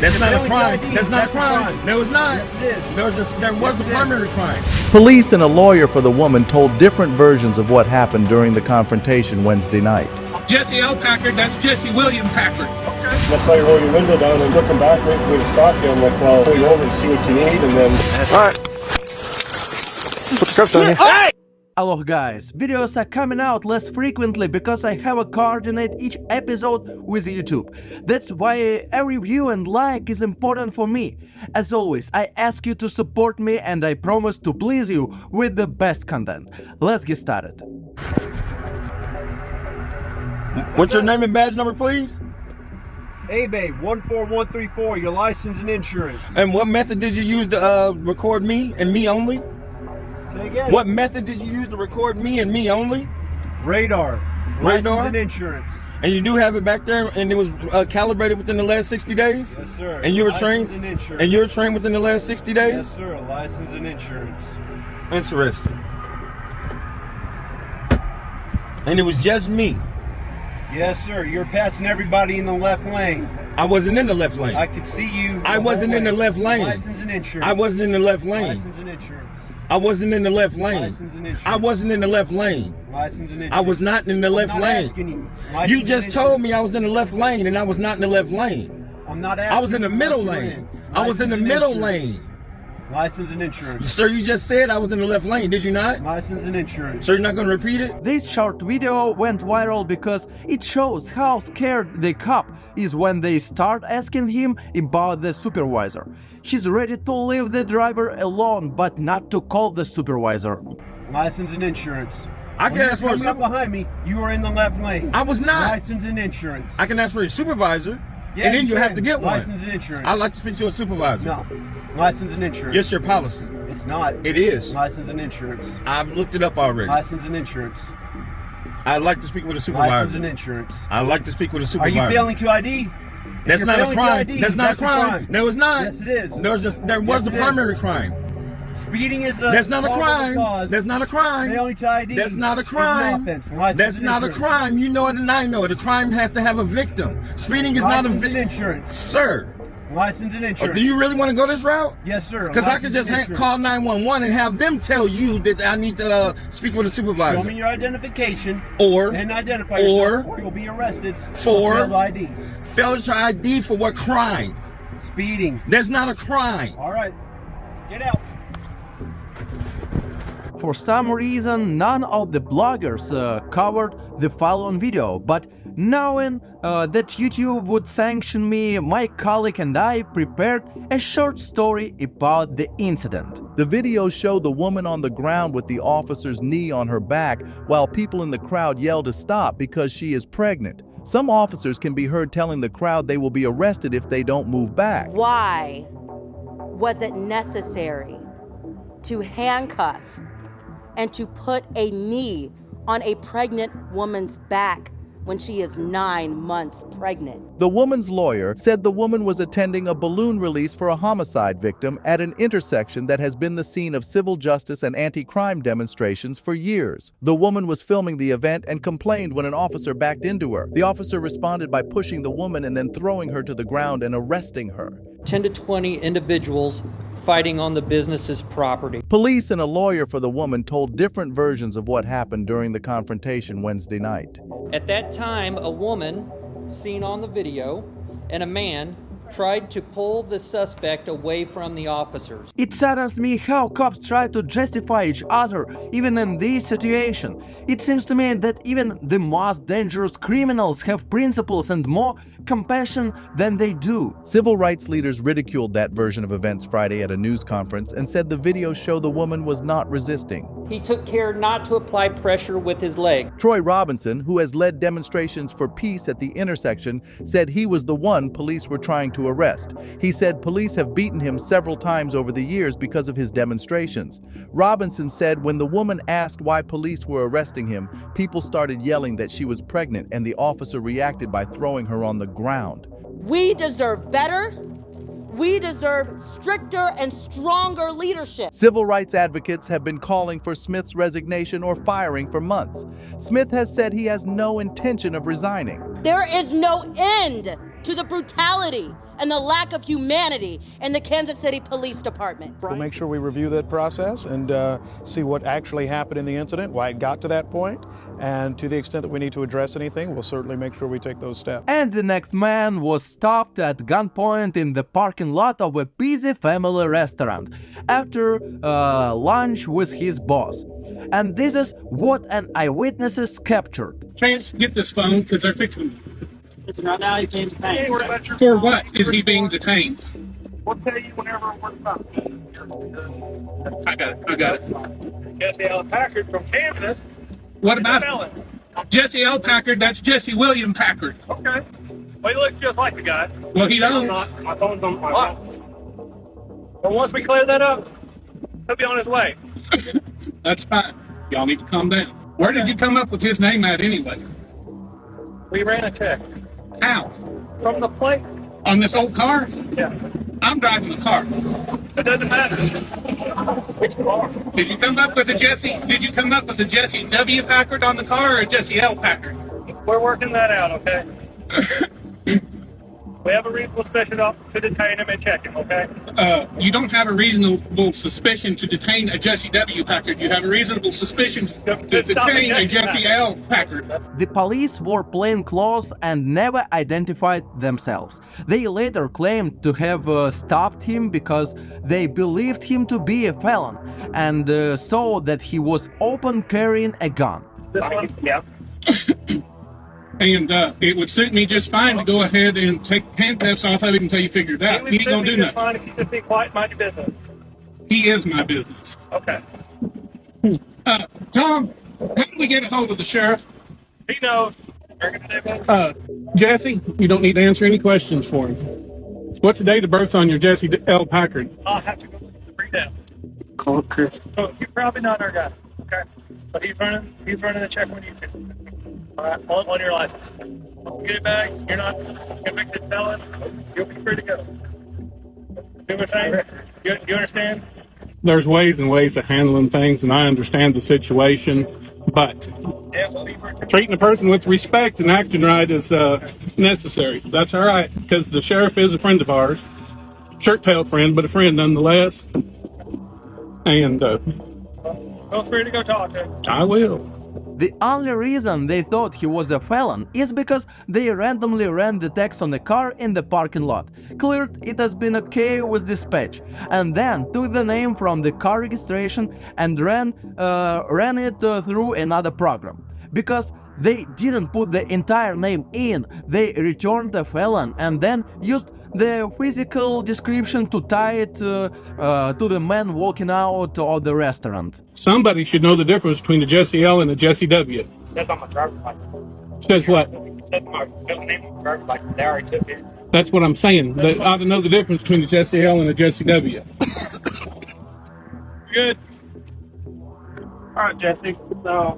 That's not a crime. That's not a crime. No, it's not. There was the primary crime. Police and a lawyer for the woman told different versions of what happened during the confrontation Wednesday night. Jesse L. Packard, that's Jesse William Packard. Okay. That's like roll your window down and looking back, waiting for me to stop you. I'm like, well, I'll pull you over and see what you need, and then... Alright. Put the cuffs on you. Hey! Hello guys, videos are coming out less frequently because I have to coordinate each episode with YouTube. That's why every view and like is important for me. As always, I ask you to support me and I promise to please you with the best content. Let's get started. What's your name and badge number, please? Babe, 14134, your license and insurance. And what method did you use to record me and me only? Say again. What method did you use to record me and me only? Radar. License and insurance. And you do have it back there, and it was calibrated within the last 60 days? Yes, sir. And you were license trained? And insurance. And you were trained within the last 60 days? Yes, sir. License and insurance. Interesting. And it was just me? Yes, sir. You're passing everybody in the left lane. I wasn't in the left lane. I could see you. I wasn't in the left lane. License and insurance. I wasn't in the left lane. License and insurance. I wasn't in the left lane. License and insurance. I wasn't in the left lane. License and insurance. I was not in the left lane. You just told me I was in the left lane and I was not in the left lane. I'm not asking. I was in the middle lane. I was in the middle lane. License and insurance. Sir, you just said I was in the left lane, did you not? License and insurance. So you're not going to repeat it? This short video went viral because it shows how scared the cop is when they start asking him about the supervisor. He's ready to leave the driver alone, but not to call the supervisor. License and insurance. I can ask for a supervisor. Behind me, you were in the left lane. I was not. License and insurance. I can ask for a supervisor, yeah, and then you have to get one. License and insurance. I'd like to speak to a supervisor. No. License and insurance. Yes, your policy. It's not. It is. License and insurance. I've looked it up already. License and insurance. I'd like to speak with a supervisor. License and insurance. I'd like to speak with a supervisor. Are you failing to ID? That's not a crime. That's not a crime. No, it's not. Yes, it is. There was the primary crime. Speeding is the. That's not a crime. That's not a crime. Failing to ID. That's not a crime. That's not a crime. You know it and I know it. A crime has to have a victim. Speeding is not a victim. License and insurance. Sir. License and insurance. Do you really want to go this route? Yes, sir. Because I could just call 911 and have them tell you that I need to speak with a supervisor. Show me your identification. And identify yourself, or you'll be arrested for failed ID. Failure to ID for what crime? Speeding. That's not a crime. All right. Get out. For some reason, none of the bloggers covered the following video, but knowing that YouTube would sanction me, my colleague and I prepared a short story about the incident. The videos show the woman on the ground with the officer's knee on her back while people in the crowd yell to stop because she is pregnant. Some officers can be heard telling the crowd they will be arrested if they don't move back. Why was it necessary to handcuff and to put a knee on a pregnant woman's back when she is 9 months pregnant? The woman's lawyer said the woman was attending a balloon release for a homicide victim at an intersection that has been the scene of civil justice and anti-crime demonstrations for years. The woman was filming the event and complained when an officer backed into her. The officer responded by pushing the woman and then throwing her to the ground and arresting her. 10 to 20 individuals fighting on the business's property. Police and a lawyer for the woman told different versions of what happened during the confrontation Wednesday night. At that time, a woman, seen on the video, and a man tried to pull the suspect away from the officers. It saddens me how cops try to justify each other even in this situation. It seems to me that even the most dangerous criminals have principles and more compassion than they do. Civil rights leaders ridiculed that version of events Friday at a news conference and said the videos show the woman was not resisting. He took care not to apply pressure with his leg. Troy Robinson, who has led demonstrations for peace at the intersection, said he was the one police were trying to arrest. He said police have beaten him several times over the years because of his demonstrations. Robinson said when the woman asked why police were arresting him, people started yelling that she was pregnant and the officer reacted by throwing her on the ground. We deserve better. We deserve stricter and stronger leadership. Civil rights advocates have been calling for Smith's resignation or firing for months. Smith has said he has no intention of resigning. There is no end to the brutality and the lack of humanity in the Kansas City Police Department. We'll make sure we review that process and see what actually happened in the incident, why it got to that point, and to the extent that we need to address anything, we'll certainly make sure we take those steps. And the next man was stopped at gunpoint in the parking lot of a busy family restaurant after lunch with his boss. And this is what an eyewitness captured. Chance, get this phone because they're fixing it. Listen, right now he's being detained. For what is he being detained? We'll tell you whenever we're done. I got it. Jesse L. Packard from Kansas. What about it? Jesse L. Packard, that's Jesse William Packard. Okay. Well, he looks just like the guy. Well, he don't. My phone's on my phone. But once we clear that up, he'll be on his way. That's fine. Y'all need to calm down. Where did you come up with his name at anyway? We ran a check. How? From the plate? On this old car? Yeah. I'm driving the car. It doesn't matter. Which car? Did you come up with a Jesse? Did you come up with a Jesse W. Packard on the car or a Jesse L. Packard? We're working that out, okay? We have a reasonable suspicion to detain him and check him, okay? You don't have a reasonable suspicion to detain a Jesse W. Packard. You have a reasonable suspicion to detain a Jesse L. Packard. The police wore plain clothes and never identified themselves. They later claimed to have stopped him because they believed him to be a felon and saw that he was open carrying a gun. This one? Yeah. And it would suit me just fine to go ahead and take handcuffs off of him until you figure it out. He ain't gonna do nothing. Fine if you just be quiet, mind your business. He is my business. Okay. Tom, how do we get a hold of the sheriff? He knows. Jesse, you don't need to answer any questions for him. What's the date of birth on your Jesse L. Packard? I'll have to go look at the readout. Call Chris. So you're probably not our guy, okay? But he's running the check when you do. All right, on your license. Once you get it back, you're not convicted felon. You'll be free to go. See what I'm saying? You understand? There's ways and ways of handling things, and I understand the situation, but treating a person with respect and acting right is necessary. That's all right, because the sheriff is a friend of ours. Shirt-tail friend, but a friend nonetheless. And Feel free to go talk to him. I will. The only reason they thought he was a felon is because they randomly ran the text on the car in the parking lot, cleared it has been okay with dispatch, and then took the name from the car registration and ran it through another program. Because they didn't put the entire name in, they returned the felon and then used the physical description to tie it to the man walking out of the restaurant. Somebody should know the difference between a Jesse L and a Jesse W. Says on my driver's license. Says what? Says my middle name on my driver's license. They already took it. That's what I'm saying. They ought to know the difference between a Jesse L and a Jesse W. Good. All right, Jesse. So,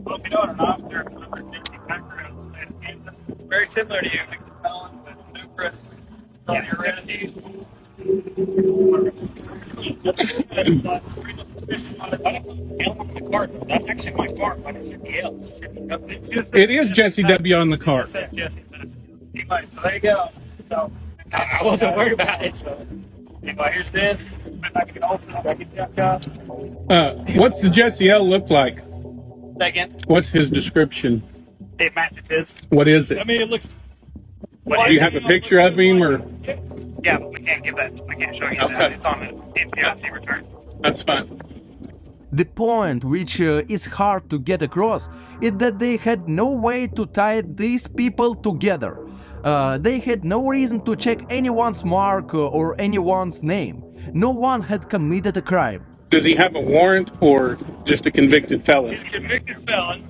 well, if you know it or not, there's another Jesse Packard in the state of Kansas. It's very similar to you. Like the felon with numerous identities. That's actually my car. Why does it L? It is Jesse W on the car. It says Jesse. Anyway, so there you go. So I wasn't worried about it. So anyway, here's this. I can open it. I can jump up. What's the Jesse L look like? Second. What's his description? It matches his. What is it? I mean, it looks. Do you have a picture of him, or? Yeah, but we can't give that. We can't show you that. It's on the NCIC return. That's fine. The point, which is hard to get across, is that they had no way to tie these people together. They had no reason to check anyone's mark or anyone's name. No one had committed a crime. Does he have a warrant or just a convicted felon? He's a convicted felon.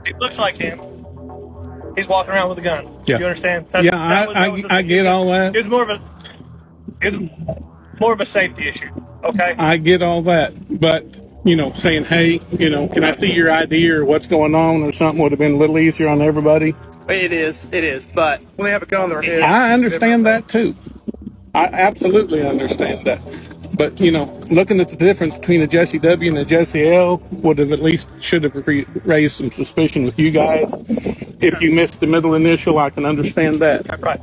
It looks like him. He's walking around with a gun. Yeah. You understand? I get all that. It's more of a safety issue. Okay. I get all that, but saying, hey, can I see your ID or what's going on or something would have been a little easier on everybody. It is, but When they have a gun on their head. I understand that too. I absolutely understand that. But, looking at the difference between a Jesse W and a Jesse L would have at least should have raised some suspicion with you guys. If you missed the middle initial, I can understand that. right.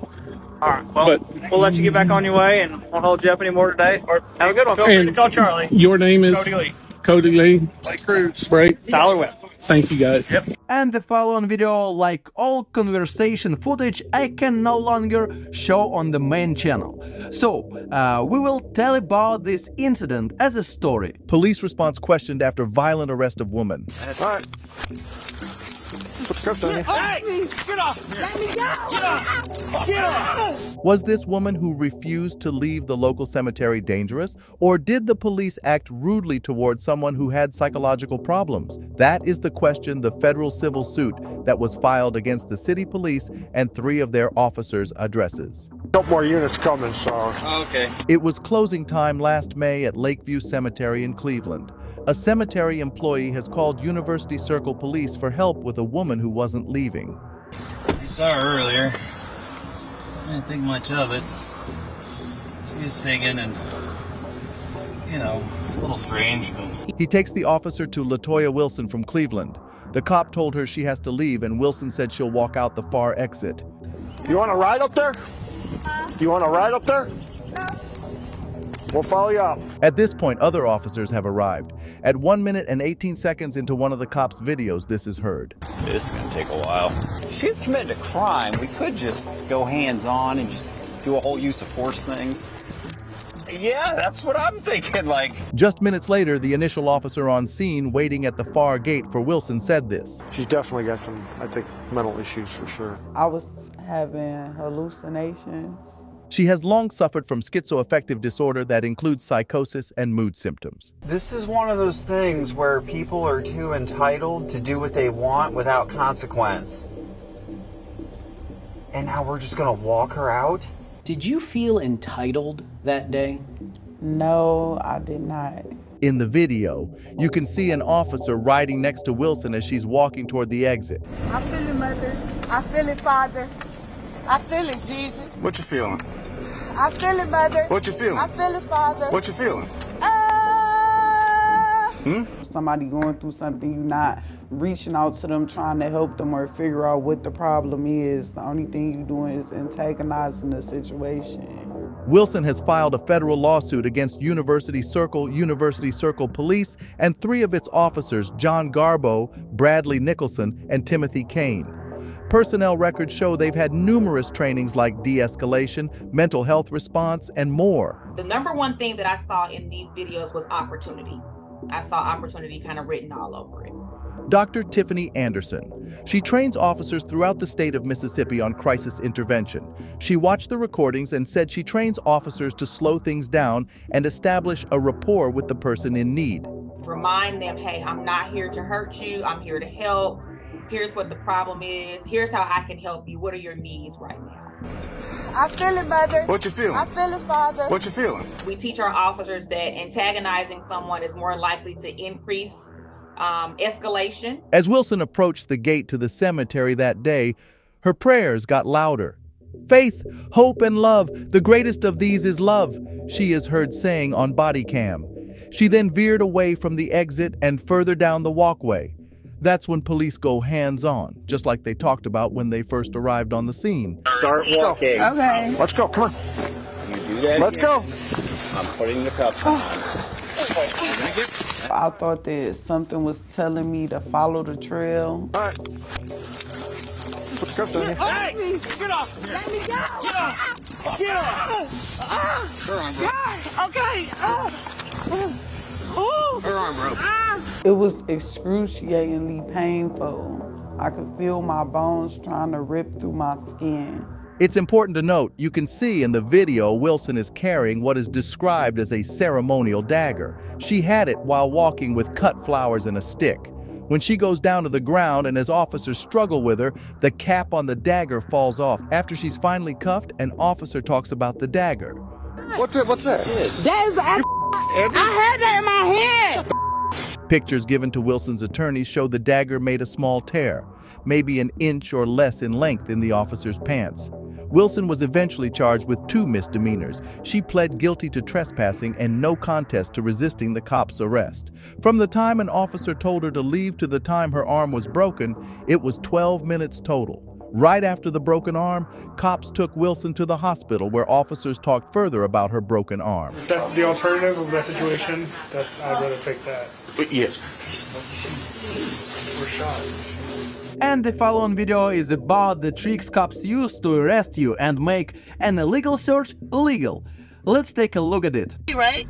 All right. Well, we'll let you get back on your way, and won't hold you up anymore today. Have a good one. Feel free to call Charlie. Your name is? Cody Lee. Cody Lee. Blake Cruz. Right. Tyler Webb. Thank you, guys. Yep. And the following video, like all conversation footage, I can no longer show on the main channel. So, we will tell about this incident as a story. Police response questioned after violent arrest of woman. All right. Put the cuffs on you. Hey! Get off! Let me go! Get off! Get off! Was this woman who refused to leave the local cemetery dangerous, or did the police act rudely towards someone who had psychological problems? That is the question the federal civil suit that was filed against the city police and 3 of their officers addresses. Couple more units coming, so. Okay. It was closing time last May at Lakeview Cemetery in Cleveland. A cemetery employee has called University Circle Police for help with a woman who wasn't leaving. I saw her earlier. I didn't think much of it. She was singing and, you know, a little strange, but... He takes the officer to LaToya Wilson from Cleveland. The cop told her she has to leave, and Wilson said she'll walk out the far exit. You want to ride up there? You want to ride up there? We'll follow you up. At this point, other officers have arrived. At 1 minute and 18 seconds into one of the cop's videos, this is heard. This is gonna take a while. She's committed a crime. We could just go hands-on and just do a whole use of force thing. Yeah, that's what I'm thinking, like. Just minutes later, the initial officer on scene waiting at the far gate for Wilson said this. She's definitely got some, I think, mental issues for sure. I was having hallucinations. She has long suffered from schizoaffective disorder that includes psychosis and mood symptoms. This is one of those things where people are too entitled to do what they want without consequence. And now we're just gonna walk her out? Did you feel entitled that day? No, I did not. In the video, you can see an officer riding next to Wilson as she's walking toward the exit. I feel it, Mother. I feel it, Father. I feel it, Jesus. What you feeling? I feel it, Mother. What you feeling? I feel it, Father. What you feeling? Somebody going through something, you're not reaching out to them, trying to help them or figure out what the problem is. The only thing you're doing is antagonizing the situation. Wilson has filed a federal lawsuit against University Circle Police and 3 of its officers, John Garbo, Bradley Nicholson, and Timothy Kane. Personnel records show they've had numerous trainings like de-escalation, mental health response, and more. The number one thing that I saw in these videos was opportunity. I saw opportunity kind of written all over it. Dr. Tiffany Anderson. She trains officers throughout the state of Mississippi on crisis intervention. She watched the recordings and said she trains officers to slow things down and establish a rapport with the person in need. Remind them, hey, I'm not here to hurt you. I'm here to help. Here's what the problem is. Here's how I can help you. What are your needs right now? I feel it, Mother. What you feeling? I feel it, Father. What you feeling? We teach our officers that antagonizing someone is more likely to increase escalation. As Wilson approached the gate to the cemetery that day, her prayers got louder. Faith, hope, and love, the greatest of these is love, she is heard saying on body cam. She then veered away from the exit and further down the walkway. That's when police go hands-on, just like they talked about when they first arrived on the scene. Start walking. Okay. Let's go, come on. You do that Let's go. I'm putting the cuffs on. I thought that something was telling me to follow the trail. All right. Put the cuffs on you. Hey! Get off! Let me go! Get off! Get off! Her arm, bro. Okay. Her arm, bro. It was excruciatingly painful. I could feel my bones trying to rip through my skin. It's important to note, you can see in the video Wilson is carrying what is described as a ceremonial dagger. She had it while walking with cut flowers and a stick. When she goes down to the ground and as officers struggle with her, the cap on the dagger falls off. After she's finally cuffed, an officer talks about the dagger. What's that? That is I had that in my head. Pictures given to Wilson's attorneys show the dagger made a small tear, maybe an inch or less in length in the officer's pants. Wilson was eventually charged with 2 misdemeanors. She pled guilty to trespassing and no contest to resisting the cop's arrest. From the time an officer told her to leave to the time her arm was broken, it was 12 minutes total. Right after the broken arm, cops took Wilson to the hospital where officers talked further about her broken arm. If that's the alternative of that situation, I'd rather take that. Yes. We're shot. And the following video is about the tricks cops use to arrest you and make an illegal search legal. Let's take a look at it. Right?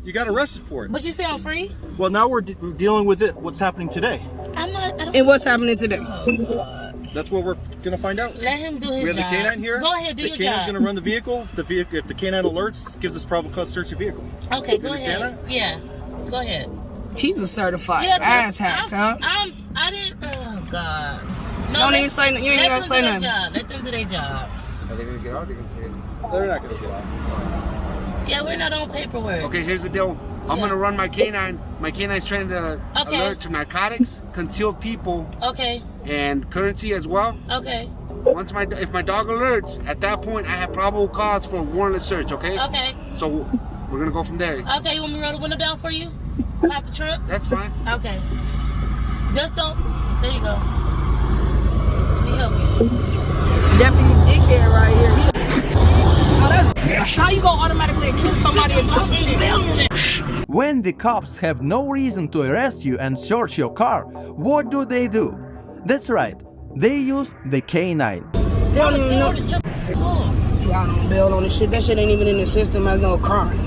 You got arrested for it. But you say I'm free? Well, now we're dealing with it. What's happening today? I'm not. And what's happening today? That's what we're gonna find out. Let him do his job. We have the canine here. Go ahead, do your job. The canine's gonna run the vehicle. If the canine alerts, gives us probable cause to search the vehicle. Okay, You go understand ahead. that? Yeah, go ahead. He's a certified Yeah, asshat, huh? I didn't. Oh God. Don't even say. You ain't gonna say nothing. Let them do their job. Are they gonna get out? They're gonna say it. They're not gonna get out. Yeah, we're not on paperwork. Okay, here's the deal. I'm gonna run my canine. My canine's trained to alert to narcotics, concealed people, Okay. and currency as well. Okay. If my dog alerts, at that point I have probable cause for a warrantless search. Okay. Okay. So we're gonna go from there. Okay, you want me to roll the window down for you? Pop the truck? That's fine. Okay. Just don't. There you go. Let me help you. Deputy dickhead right here. How you gonna automatically accuse somebody of doing some shit? When the cops have no reason to arrest you and search your car, what do? That's right, they use the canine. They don't even know. Y'all don't build on this shit. That shit ain't even in the system as no crime.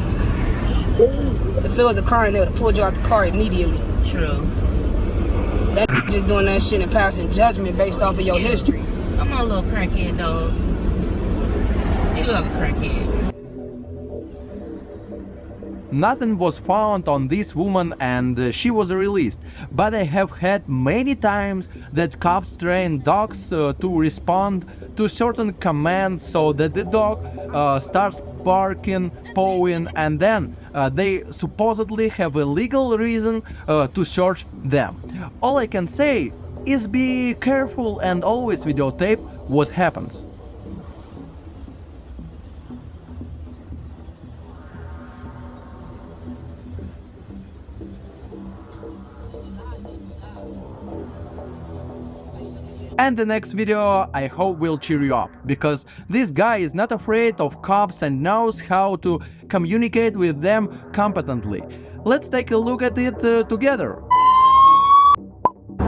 If it was a crime, they would have pulled you out the car immediately. True. That just doing that shit and passing judgment based off of your history. Come on, little crackhead dog. You look like a crackhead. Nothing was found on this woman and she was released, but I have had many times that cops train dogs to respond to certain commands so that the dog starts barking, pawing, and then they supposedly have a legal reason to search them. All I can say is be careful and always videotape what happens. And the next video I hope will cheer you up, because this guy is not afraid of cops and knows how to communicate with them competently. Let's take a look at it together.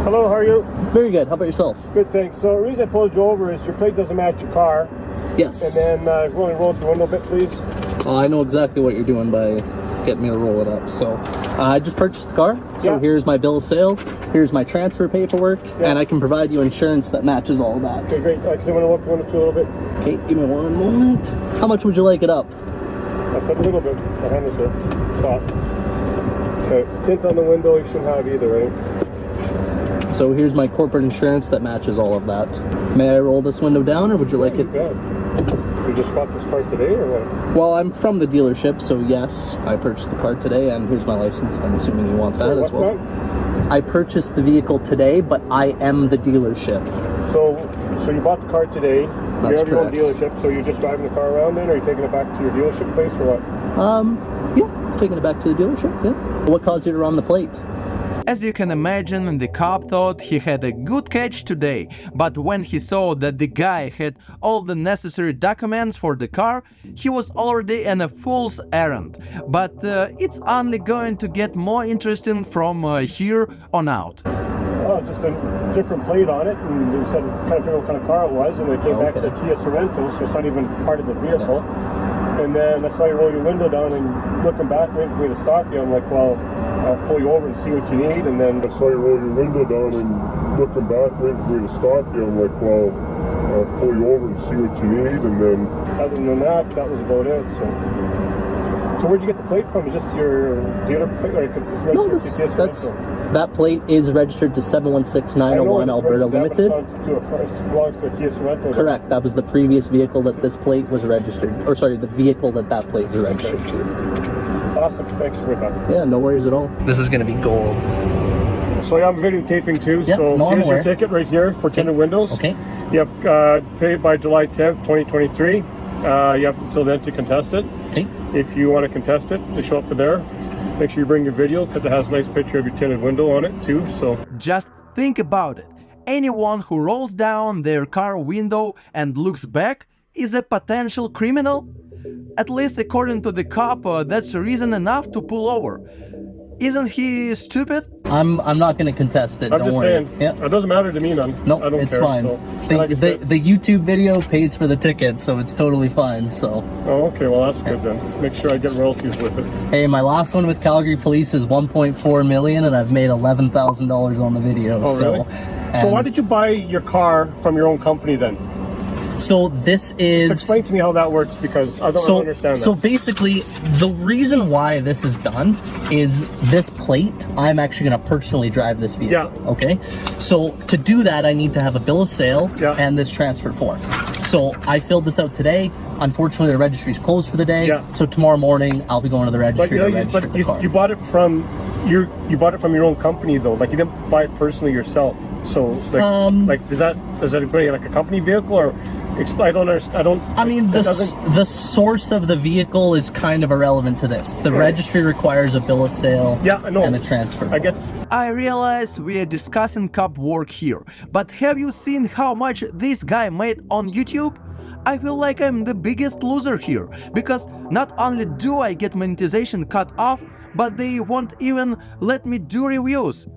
Hello, how are you? Very good. How about yourself? Good, thanks. So the reason I pulled you over is your plate doesn't match your car. Yes. And then roll up the window a bit, please. I know exactly what you're doing by getting me to roll it up. So I just purchased the car. So here's my bill of sale. Here's my transfer paperwork. And I can provide you insurance that matches all of that. Okay, great. Because I want to look the window too a little bit. Okay, give me one moment. How much would you like it up? I said a little bit. My hand is here. Stop. Okay, tint on the window you shouldn't have either, right? So here's my corporate insurance that matches all of that. May I roll this window down, or would you like it? You just bought this car today, or what? Well, I'm from the dealership, so yes, I purchased the car today, and here's my license. I'm assuming you want that as well. I purchased the vehicle today, but I am the dealership. So you bought the car today. That's you have your own correct. dealership, so you're just driving the car around then, or are you taking it back to your dealership place, or what? Yeah, taking it back to the dealership, yeah. What caused you to run the plate? As you can imagine, the cop thought he had a good catch today, but when he saw that the guy had all the necessary documents for the car, he was already on a fool's errand. But it's only going to get more interesting from here on out. Oh, just a different plate on it, and they said kind of figure what kind of car it was, and it came back to Kia Sorento, so it's not even part of the vehicle. And then I saw you roll your window down, and looking back, waiting for me to stop you. I'm like, well, I'll pull you over and see what you need. And then I saw you roll your window down, and looking back, waiting for me to stop you. I'm like, well, I'll pull you over and see what you need. And then other than that, that was about it. So where'd you get the plate from? Is just your dealer plate, or it's registered to Kia Sorento? That plate is registered to 716901 Alberta Limited. It belongs to a Kia Sorento. Correct. That was the previous vehicle that this plate was registered, or sorry, the vehicle that plate was registered to. Awesome. Thanks for that. Yeah, no worries at all. This is going to be gold. So I'm videotaping too. Yep, so no, here's your ticket right here for tinted windows. Okay. You have paid by July 10th, 2023. You have until then to contest it. Okay. If you want to contest it, they show up there. Make sure you bring your video because it has a nice picture of your tinted window on it too. So just think about it. anyone who rolls down their car window and looks back is a potential criminal? At least according to the cop, that's reason enough to pull over. Isn't he stupid? I'm not going to contest it. I'm don't just worry. saying, it doesn't matter to me, none. No, I don't it's care, fine. so, The YouTube video pays for the ticket, so it's totally fine. So. Oh, okay. Well, that's good then. Make sure I get royalties with it. Hey, my last one with Calgary Police is 1.4 million, and I've made $11,000 on the video. Oh, so, really? So why did you buy your car from your own company then? So this is... Just explain to me how that works, because I don't understand that. So basically, the reason why this is done is this plate, I'm actually going to personally drive this vehicle. Yeah. Okay? So to do that, I need to have a bill of sale and this transfer form. So I filled this out today. Unfortunately, the registry is closed for the day. Yeah. So tomorrow morning, I'll be going to the registry to register the car. You bought it from you bought it from your own company though. Like you didn't buy it personally yourself. So like is that like a company vehicle or? I don't understand. I mean, the source of the vehicle is kind of irrelevant to this. The registry requires a bill of sale and a transfer. I get. I realize we are discussing cop work here, but have you seen how much this guy made on YouTube? I feel like I'm the biggest loser here, because not only do I get monetization cut off, but they won't even let me do reviews.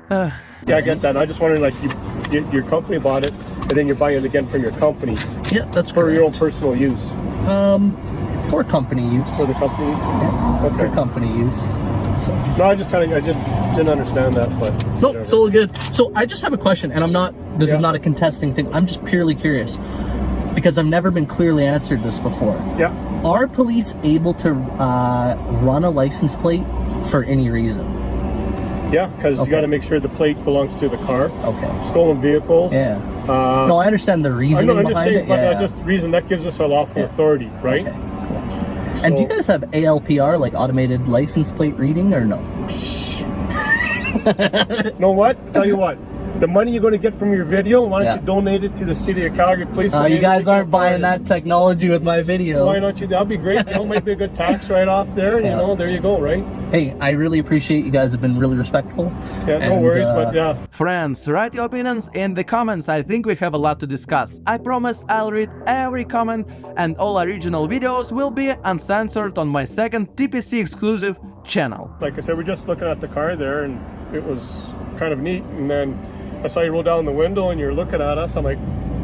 Yeah, I get that. I just wondering, like, your company bought it, and then you're buying it again from your company. Yeah, that's for your own personal use. For company use. For the company. Yeah, okay. For company use. So. No, I just didn't understand that, but. No, it's all good. So I just have a question, and this is not a contesting thing. I'm just purely curious, because I've never been clearly answered this before. Yeah. Are police able to run a license plate for any reason? Yeah, because you got to make sure the plate belongs to the car. Okay. Stolen vehicles. Yeah. No, I understand the reasoning behind it. But just the reason that gives us our lawful authority, right? Okay. Cool. And do you guys have ALPR, like automated license plate reading, or no? Know what? Tell you what. The money you're going to get from your video, why don't you donate it to the City of Calgary Police? You guys aren't buying that technology with my video. Why don't you? That'd be great. You know, might be a good tax write-off there. You know, there you go, right? Hey, I really appreciate you guys have been really respectful. Yeah, no worries, but yeah. Friends, write your opinions in the comments. I think we have a lot to discuss. I promise I'll read every comment, and all original videos will be uncensored on my second TPC exclusive channel. Like I said, we're just looking at the car there, and it was kind of neat, and then I saw you roll down the window and you're looking at us. I'm like,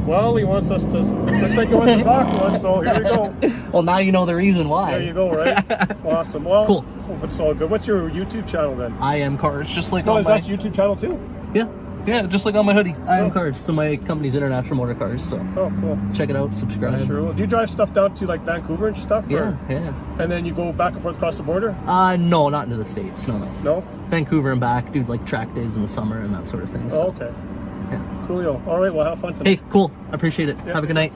well, he wants us to, looks like he wants to talk to us, so here we go. Well, now you know the reason why. There you go, right? Awesome. Well, cool. Hope it's all good. What's your YouTube channel then? I Am Cars, just like on my... that's YouTube channel too? Yeah, just like on my hoodie. I Am Cars, so my company's International Motor Cars, so. Oh, cool. Check it out, subscribe. Yeah, sure. Do you drive stuff down to like Vancouver and stuff? Yeah, or? yeah. And then you go back and forth across the border? No, not into the States, no. No? Vancouver and back, do like track days in the summer and that sort of thing. Oh, okay. Yeah. Coolio. All right, well, have fun tonight. Hey, cool. I appreciate it. Yeah. Have a good night.